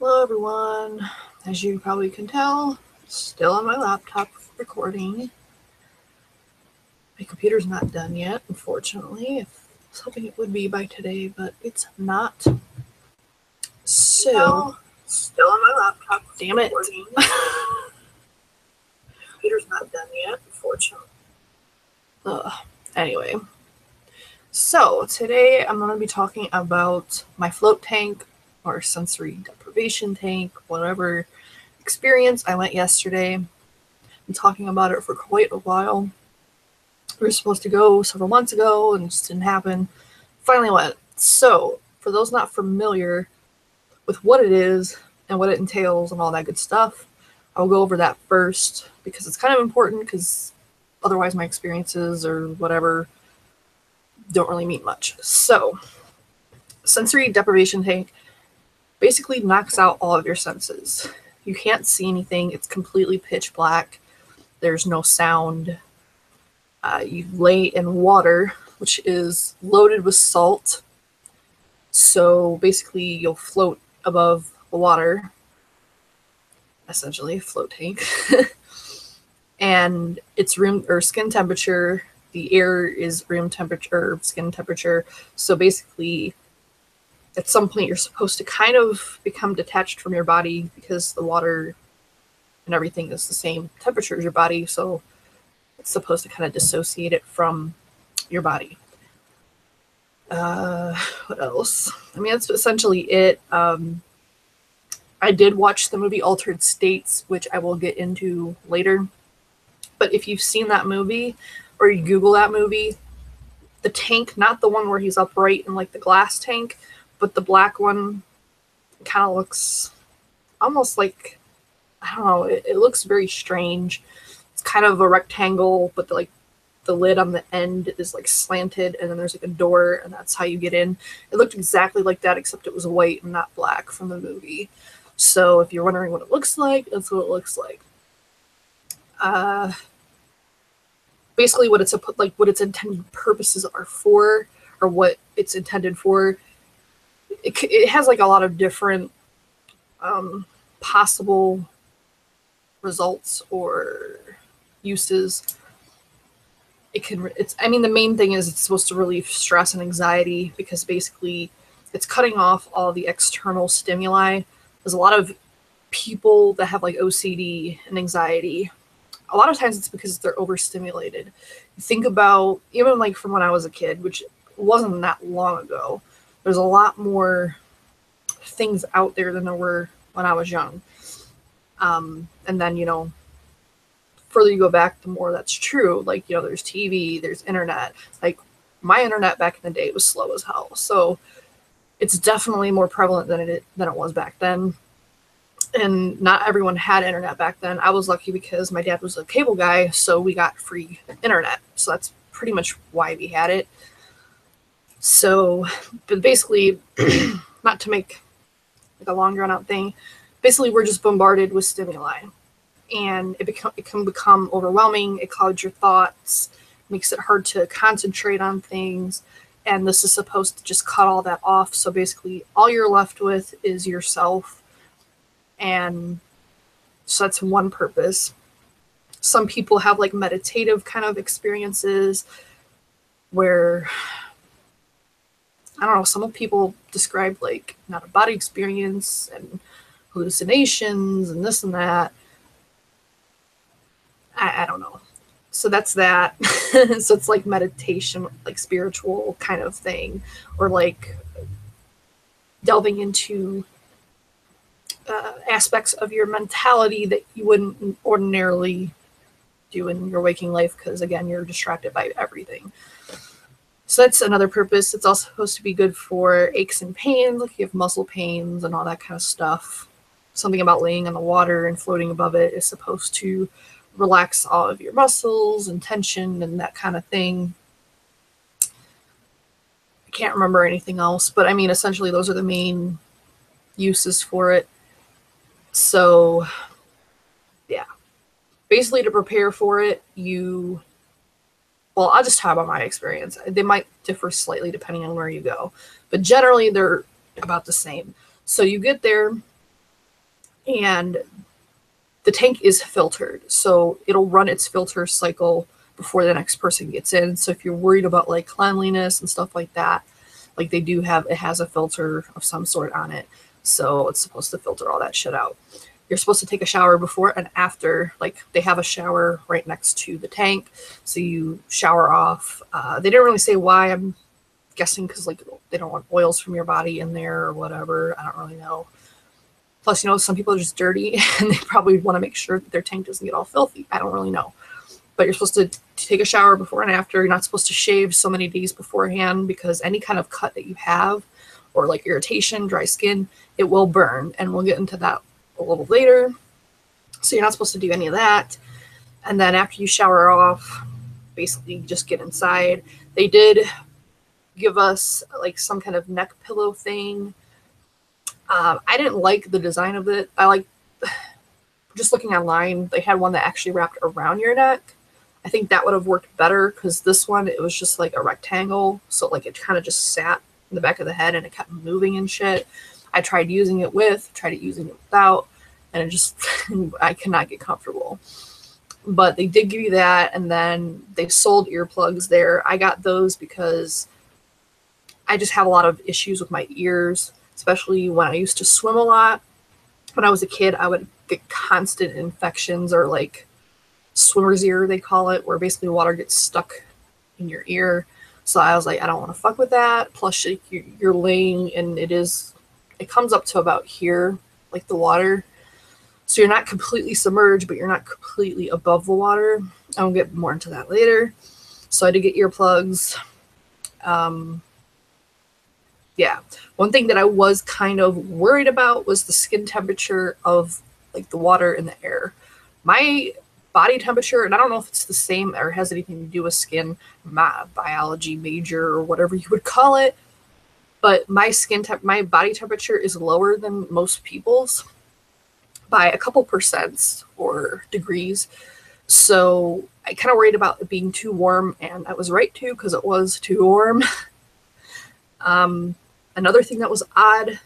Hello everyone. As you probably can tell, still on my laptop recording. My computer's not done yet, unfortunately. I was hoping it would be by today, but it's not. So, still on my laptop. Damn it. Computer's not done yet, unfortunately. Anyway. So, today I'm going to be talking about my float tank or sensory deprivation tank, whatever experience I went yesterday. Been talking about it for quite a while. We were supposed to go several months ago and it just didn't happen. Finally went. So, for those not familiar with what it is and what it entails and all that good stuff, I'll go over that first because it's kind of important because otherwise my experiences or whatever don't really mean much. So, sensory deprivation tank basically knocks out all of your senses. You can't see anything. It's completely pitch black. There's no sound. You lay in water, which is loaded with salt. So basically, you'll float above the water. Essentially, a float tank. And it's room or skin temperature. The air is room temperature, skin temperature. So basically, at some point, you're supposed to kind of become detached from your body because the water and everything is the same temperature as your body. So it's supposed to kind of dissociate it from your body. What else? I mean, that's essentially it. I did watch the movie Altered States, which I will get into later. But if you've seen that movie or you Google that movie, the tank, not the one where he's upright in like the glass tank, but the black one kind of looks almost like, I don't know, it looks very strange. It's kind of a rectangle, but the lid on the end is like slanted, and then there's like a door, and that's how you get in. It looked exactly like that, except it was white and not black from the movie. So if you're wondering what it looks like, that's what it looks like. Basically, what its intended purposes are for, or what it's intended for. It has like a lot of different possible results or uses. I mean, the main thing is it's supposed to relieve stress and anxiety because basically it's cutting off all the external stimuli. There's a lot of people that have like OCD and anxiety. A lot of times it's because they're overstimulated. You think about, even like from when I was a kid, which wasn't that long ago, there's a lot more things out there than there were when I was young. And then, further you go back, the more that's true. Like, there's TV, there's internet. Like, my internet back in the day was slow as hell. So it's definitely more prevalent than it was back then. And not everyone had internet back then. I was lucky because my dad was a cable guy, so we got free internet. So that's pretty much why we had it. So, but basically, not to make like a long drawn out thing, basically we're just bombarded with stimuli. And it can become overwhelming. It clouds your thoughts, makes it hard to concentrate on things. And this is supposed to just cut all that off. So basically, all you're left with is yourself. And so that's one purpose. Some people have like meditative kind of experiences where, I don't know, some people describe like not a body experience and hallucinations and this and that. I don't know. So that's that. So it's like meditation, like spiritual kind of thing, or like delving into aspects of your mentality that you wouldn't ordinarily do in your waking life because, again, you're distracted by everything. So that's another purpose. It's also supposed to be good for aches and pains, like you have muscle pains and all that kind of stuff. Something about laying on the water and floating above it is supposed to relax all of your muscles and tension and that kind of thing. I can't remember anything else, but I mean, essentially those are the main uses for it. So, yeah. Basically, to prepare for it, I'll just talk about my experience. They might differ slightly depending on where you go, but generally they're about the same. So you get there, and the tank is filtered, so it'll run its filter cycle before the next person gets in. So if you're worried about like cleanliness and stuff like that, like they do have, it has a filter of some sort on it, so it's supposed to filter all that shit out. You're supposed to take a shower before and after. Like they have a shower right next to the tank, so you shower off. They didn't really say why. I'm guessing because like they don't want oils from your body in there or whatever. I don't really know. Plus, you know, some people are just dirty and they probably want to make sure that their tank doesn't get all filthy. I don't really know. But you're supposed to take a shower before and after. You're not supposed to shave so many days beforehand, because any kind of cut that you have, or like irritation, dry skin, it will burn. And we'll get into that a little later. So you're not supposed to do any of that. And then after you shower off, basically just get inside. They did give us like some kind of neck pillow thing. I didn't like the design of it. I like, just looking online, they had one that actually wrapped around your neck. I think that would have worked better, because this one, it was just like a rectangle. So like it kind of just sat in the back of the head and it kept moving and shit. I tried using it with, tried using it without, and it just, I cannot get comfortable. But they did give you that, and then they sold earplugs there. I got those because I just have a lot of issues with my ears, especially when I used to swim a lot. When I was a kid, I would get constant infections, or like swimmer's ear, they call it, where basically water gets stuck in your ear. So I was like, I don't want to fuck with that. Plus, you're laying, and it comes up to about here, like the water. So you're not completely submerged, but you're not completely above the water. I'll get more into that later. So I did get earplugs. Yeah. One thing that I was kind of worried about was the skin temperature of like the water and the air. My body temperature, and I don't know if it's the same or has anything to do with skin, my biology major or whatever you would call it, but my body temperature is lower than most people's by a couple percent or degrees. So I kind of worried about it being too warm, and I was right too, because it was too warm. Another thing that was odd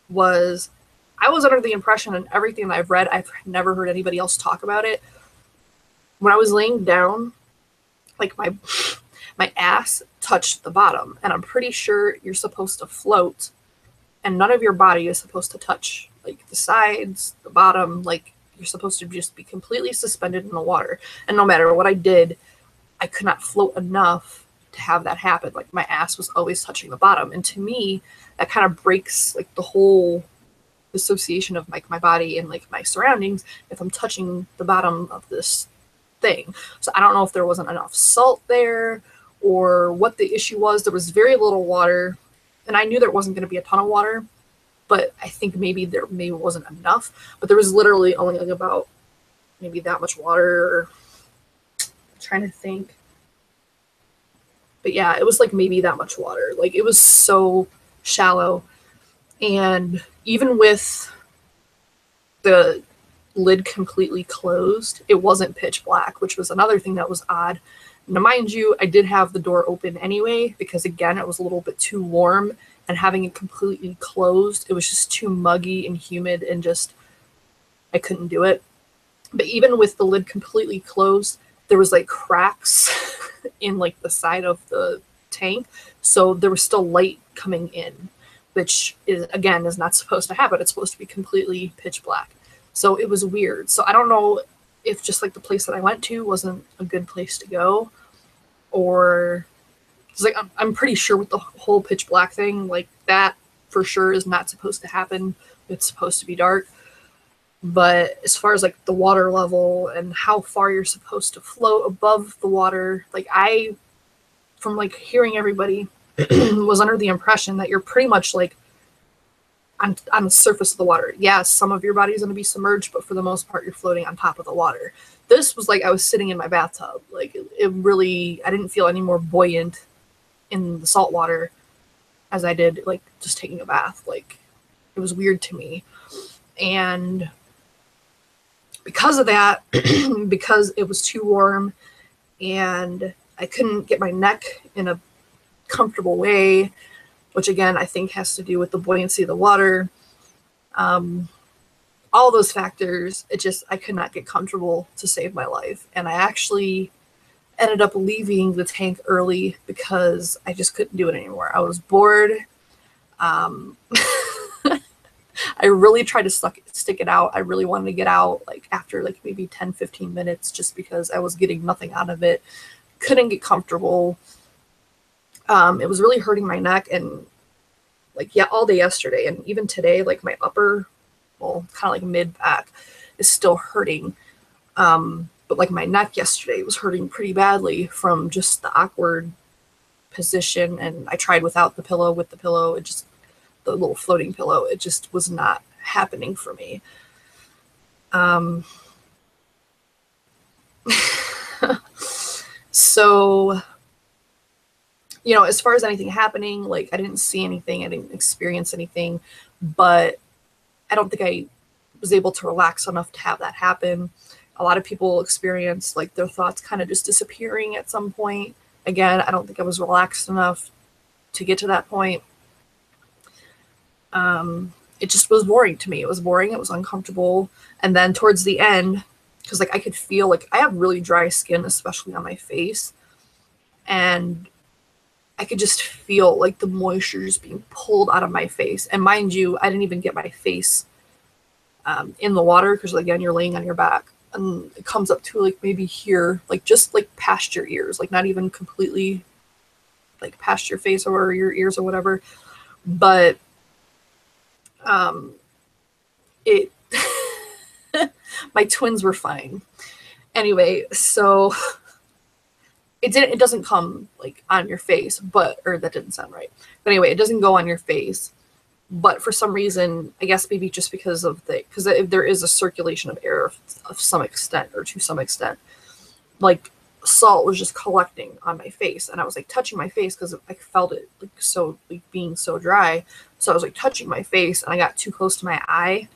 was I was under the impression, and everything that I've read, I've never heard anybody else talk about it. When I was laying down, like my ass touched the bottom, and I'm pretty sure you're supposed to float, and none of your body is supposed to touch like the sides, the bottom. Like you're supposed to just be completely suspended in the water. And no matter what I did, I could not float enough to have that happen. Like my ass was always touching the bottom, and to me that kind of breaks like the whole association of like my body and like my surroundings if I'm touching the bottom of this thing. So I don't know if there wasn't enough salt there or what the issue was. There was very little water, and I knew there wasn't going to be a ton of water, but I think maybe there wasn't enough. But there was literally only like about maybe that much water. I'm trying to think. But yeah, it was like maybe that much water. Like it was so shallow. And even with the lid completely closed, it wasn't pitch black, which was another thing that was odd. Now, mind you, I did have the door open anyway, because again, it was a little bit too warm, and having it completely closed, it was just too muggy and humid, and just, I couldn't do it. But even with the lid completely closed, there was like cracks in like the side of the tank. So there was still light coming in, which is, again, is not supposed to happen. It's supposed to be completely pitch black. So it was weird. So I don't know if just like the place that I went to wasn't a good place to go, or it's like I'm pretty sure with the whole pitch black thing, like that for sure is not supposed to happen. It's supposed to be dark. But as far as like the water level and how far you're supposed to float above the water, like I, from like hearing everybody, was under the impression that you're pretty much like on the surface of the water. Yes, some of your body is going to be submerged, but for the most part, you're floating on top of the water. This was like I was sitting in my bathtub. Like it really, I didn't feel any more buoyant in the salt water as I did like just taking a bath. Like it was weird to me. And because of that, because it was too warm and I couldn't get my neck in a comfortable way, which again I think has to do with the buoyancy of the water, all those factors, I could not get comfortable to save my life. And I actually ended up leaving the tank early because I just couldn't do it anymore. I was bored. Um, I really tried to stick it out. I really wanted to get out like after like maybe 10, 15 minutes just because I was getting nothing out of it. Couldn't get comfortable. It was really hurting my neck and like, yeah, all day yesterday and even today, like my upper, well, kind of like mid back is still hurting. But like my neck yesterday was hurting pretty badly from just the awkward position. And I tried without the pillow, with the pillow, it just, the little floating pillow, it just was not happening for me. So, you know, as far as anything happening, like I didn't see anything, I didn't experience anything, but I don't think I was able to relax enough to have that happen. A lot of people experience like their thoughts kind of just disappearing at some point. Again, I don't think I was relaxed enough to get to that point. It just was boring to me. It was boring. It was uncomfortable. And then towards the end, because like I could feel like I have really dry skin, especially on my face. And I could just feel like the moisture just being pulled out of my face. And mind you, I didn't even get my face in the water because again, you're laying on your back. And it comes up to like maybe here, like just like past your ears, like not even completely like past your face or your ears or whatever. But it my twins were fine. Anyway, so it doesn't come like on your face, but, or that didn't sound right. But anyway, it doesn't go on your face. But for some reason, I guess maybe just because there is a circulation of air of some extent or to some extent, like salt was just collecting on my face. And I was like touching my face because I felt it like so like being so dry. So I was like touching my face and I got too close to my eye.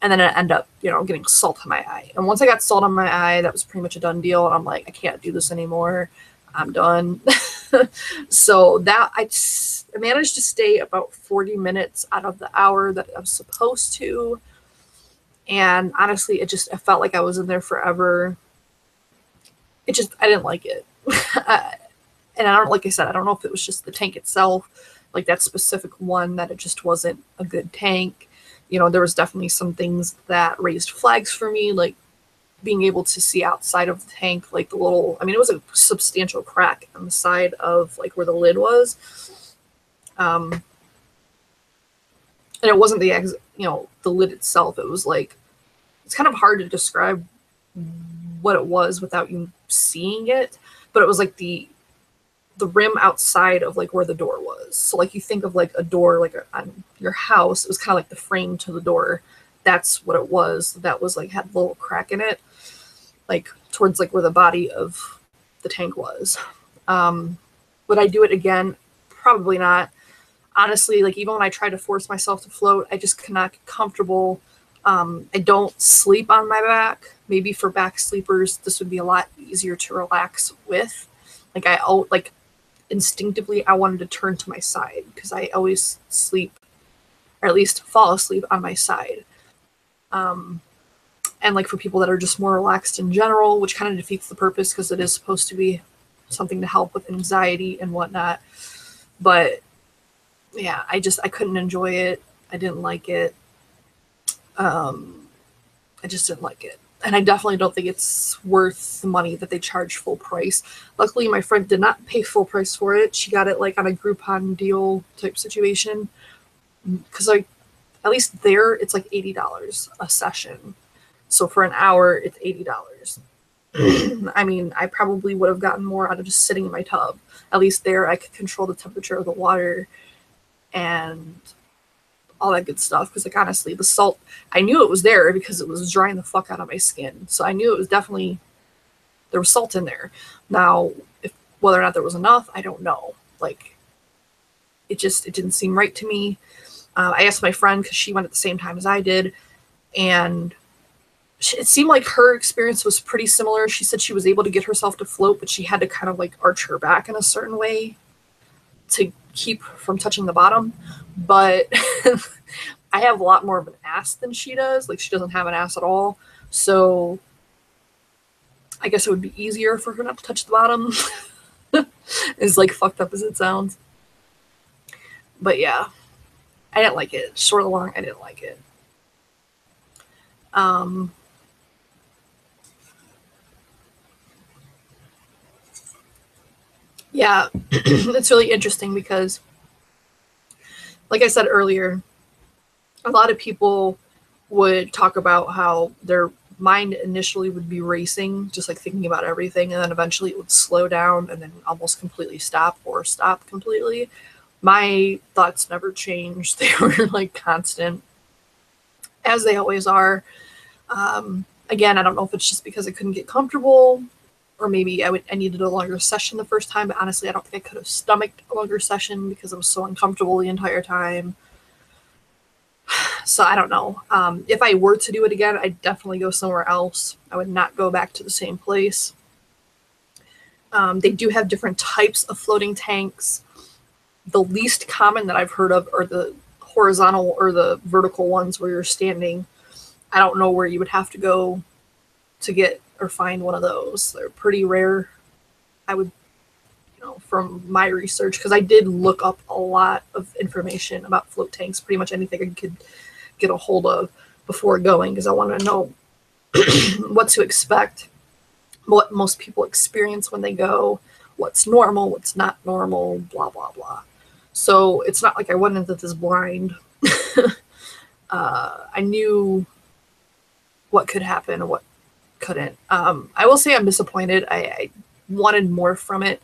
And then it ended up, you know, getting salt on my eye. And once I got salt on my eye, that was pretty much a done deal. And I'm like, I can't do this anymore. I'm done. So that I managed to stay about 40 minutes out of the hour that I was supposed to. And honestly, it felt like I was in there forever. I didn't like it. And like I said, I don't know if it was just the tank itself, like that specific one, that it just wasn't a good tank. You know, there was definitely some things that raised flags for me, like being able to see outside of the tank, like the little, I mean, it was a substantial crack on the side of like where the lid was. And it wasn't the lid itself. It was like, it's kind of hard to describe what it was without you seeing it, but it was like the rim outside of like where the door was. So like you think of like a door, like on your house, it was kind of like the frame to the door. That's what it was. That was like, had a little crack in it, like towards like where the body of the tank was. Would I do it again? Probably not. Honestly, like even when I try to force myself to float, I just cannot get comfortable. I don't sleep on my back. Maybe for back sleepers, this would be a lot easier to relax with. Like instinctively, I wanted to turn to my side because I always sleep, or at least fall asleep on my side. And like for people that are just more relaxed in general, which kind of defeats the purpose because it is supposed to be something to help with anxiety and whatnot. But yeah, I couldn't enjoy it. I didn't like it. I just didn't like it. And I definitely don't think it's worth the money that they charge full price. Luckily, my friend did not pay full price for it. She got it like on a Groupon deal type situation. Because like, at least there, it's like $80 a session. So for an hour, it's $80. I mean, I probably would have gotten more out of just sitting in my tub. At least there, I could control the temperature of the water and all that good stuff. Because like honestly, the salt, I knew it was there because it was drying the fuck out of my skin. So I knew it was definitely, there was salt in there. Now, whether or not there was enough, I don't know. Like, it didn't seem right to me. I asked my friend because she went at the same time as I did, and it seemed like her experience was pretty similar. She said she was able to get herself to float, but she had to kind of like arch her back in a certain way to keep from touching the bottom. But I have a lot more of an ass than she does. Like, she doesn't have an ass at all. So I guess it would be easier for her not to touch the bottom. As like fucked up as it sounds. But yeah, I didn't like it. Short of long, I didn't like it. Yeah, it's really interesting because, like I said earlier, a lot of people would talk about how their mind initially would be racing, just like thinking about everything, and then eventually it would slow down and then almost completely stop or stop completely. My thoughts never changed. They were like constant, as they always are. Again, I don't know if it's just because I couldn't get comfortable, or maybe I needed a longer session the first time, but honestly, I don't think I could have stomached a longer session because I was so uncomfortable the entire time. So I don't know. If I were to do it again, I'd definitely go somewhere else. I would not go back to the same place. They do have different types of floating tanks. The least common that I've heard of are the horizontal or the vertical ones where you're standing. I don't know where you would have to go to get or find one of those. They're pretty rare. I would, from my research, because I did look up a lot of information about float tanks, pretty much anything I could get a hold of before going, because I wanted to know what to expect, what most people experience when they go, what's normal, what's not normal, blah, blah, blah. So it's not like I went into this blind. I knew what could happen and what couldn't. I will say I'm disappointed. I wanted more from it,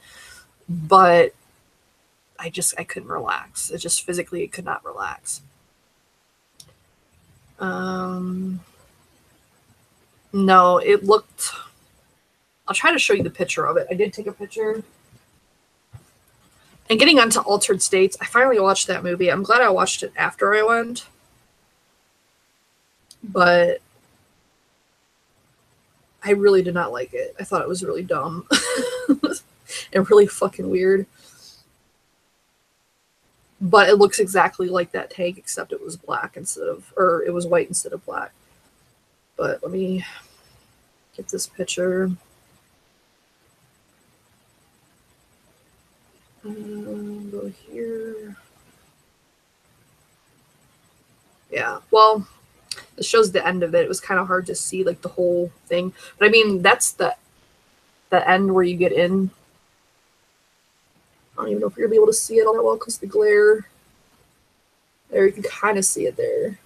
but I couldn't relax. It just physically could not relax. No, it looked, I'll try to show you the picture of it. I did take a picture. And getting onto Altered States, I finally watched that movie. I'm glad I watched it after I went. But I really did not like it. I thought it was really dumb. And really fucking weird. But it looks exactly like that tank, except it was black instead of, or it was white instead of black. But let me get this picture. Go here. Yeah, well, this shows the end of it. It was kind of hard to see like the whole thing. But I mean, that's the end where you get in. I don't even know if you're going to be able to see it all that well because the glare. There, you can kind of see it there.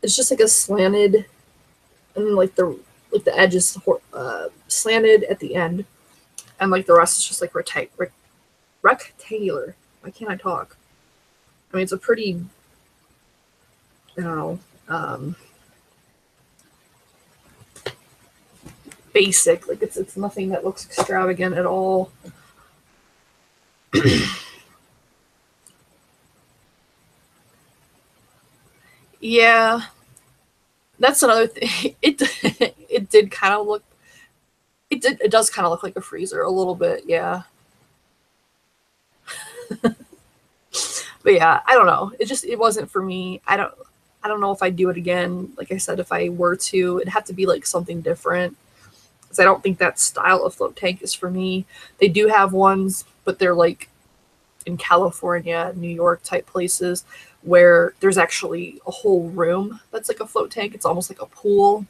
It's just like a slanted, and then like the edge is slanted at the end, and like the rest is just like rectangular. Why can't I talk? I mean, it's a pretty, I don't know, basic. Like it's nothing that looks extravagant at all. Yeah, that's another thing. It did kind of look. It does kind of look like a freezer a little bit. Yeah. But yeah, I don't know. It wasn't for me. I don't know if I'd do it again. Like I said, if I were to, it'd have to be like something different. Because I don't think that style of float tank is for me. They do have ones, but they're like in California, New York type places where there's actually a whole room that's like a float tank. It's almost like a pool.